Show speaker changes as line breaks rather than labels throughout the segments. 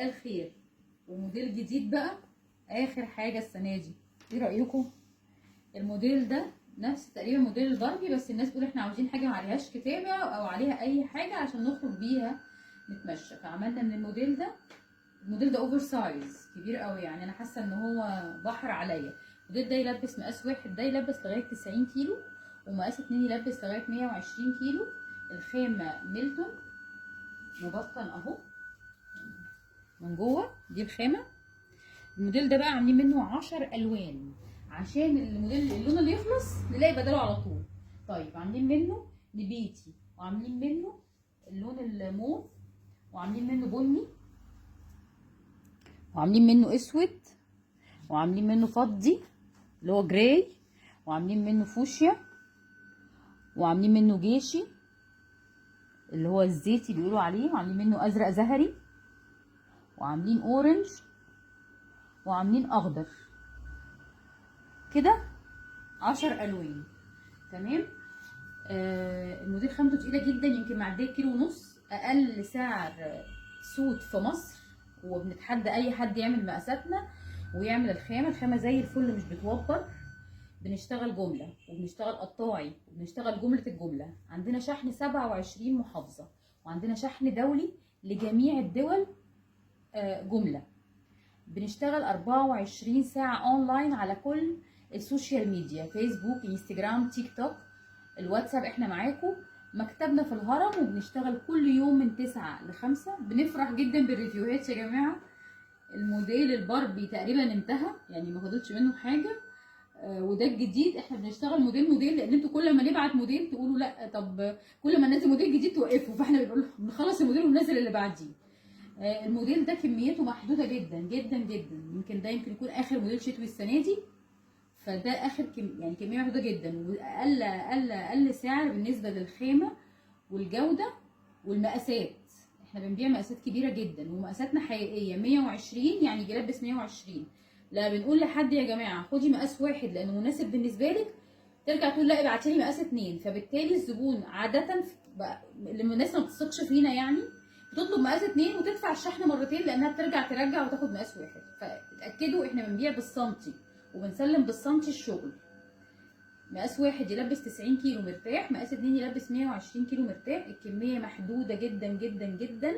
الخير وموديل جديد بقى، اخر حاجه السنه دي. ايه رايكم؟ الموديل ده نفس تقريبا موديل الباربي، بس الناس بتقول احنا عاوزين حاجه ما عليهاش كتابه او عليها اي حاجه عشان نخرج بيها نتمشى، فعملنا من الموديل ده اوفر سايز كبير قوي، يعني انا حاسه ان هو بحر عليا. الموديل ده يلبس مقاس واحد، ده يلبس لغايه 90 كيلو، ومقاس 2 يلبس لغايه 120 كيلو. الخامه ميلتون مبطن اهو من جوه، دي الخامه. الموديل ده بقى عاملين منه 10 الوان عشان اللون اللي يخلص نلاقي بداله على طول. طيب عاملين منه نبيتي، وعاملين منه اللون الموف، وعاملين منه بني، وعاملين منه اسود، وعاملين منه فضي اللي هو جراي، وعاملين منه فوشيا، وعاملين منه جيشي اللي هو الزيتي بيقولوا عليه، وعاملين منه ازرق زهري، وعاملين اورنج، وعاملين اخضر. كده 10 الوان. تمام. الموديل خامته تقيله جدا، يمكن معديه كيلو ونص. اقل سعر سوت في مصر، وبنتحدى اي حد يعمل مقاساتنا ويعمل الخامه زي الفل، مش بتوفر. بنشتغل جمله، وبنشتغل قطاعي، وبنشتغل جمله الجمله. عندنا شحن 27 محافظه، وعندنا شحن دولي لجميع الدول. جمله. بنشتغل 24 ساعه اونلاين على كل السوشيال ميديا، فيسبوك، انستجرام، تيك توك، الواتساب. احنا معاكم. مكتبنا في الهرم، وبنشتغل كل يوم من 9 ل 5. بنفرح جدا بالريفيوهات يا جماعه. الموديل الباربي تقريبا انتهى، يعني ما فاضلش منه حاجه. وده الجديد. احنا بنشتغل موديل، لان انتوا كل ما نبعت موديل تقولوا لا، طب كل ما ننزل موديل جديد توقفوا، فاحنا بنقول بنخلص الموديل وننزل اللي بعديه. الموديل ده كميته محدوده جدا جدا جدا، يمكن يكون اخر موديل شتوي السنه دي. فده اخر يعني كميه محدوده جدا، واقل اقل اقل سعر بالنسبه للخامه والجوده والمقاسات. احنا بنبيع مقاسات كبيره جدا، ومقاساتنا حقيقيه 120، يعني يجي لابس 120. لا بنقول لحد يا جماعه خدي مقاس واحد لانه مناسب بالنسبه لك، ترجع تقول لا ابعتي لي مقاس اتنين. فبالتالي الزبون عاده لما الناس ما بتثقش فينا يعني بتطلب مقاس اتنين وتدفع الشحن مرتين، لانها ترجع وتاخد مقاس واحد. فاتاكدوا احنا بنبيع بالسنتي وبنسلم بالسنتي الشغل. مقاس واحد يلبس 90 كيلو مرتاح، مقاس اتنين يلبس 120 كيلو مرتاح. الكميه محدوده جدا جدا جدا.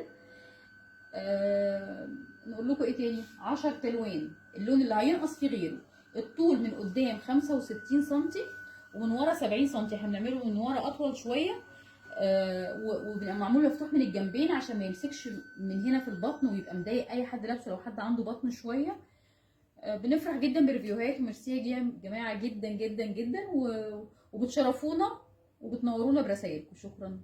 نقول لكم ايه تاني؟ 10 الوان، اللون اللي هينقص فيه غيره. الطول من قدام 65 سم، ومن ورا 70 سم. احنا بنعمله من ورا اطول شويه، وبيبقى معمول مفتوح من الجنبين عشان ما يمسكش من هنا في البطن ويبقى مضايق اي حد لابسه، لو حد عنده بطن شويه. بنفرح جدا بريفيوهات. ميرسي يا جماعه جدا جدا جدا، وبتشرفونا وبتنورونا برسائلكم. شكرا.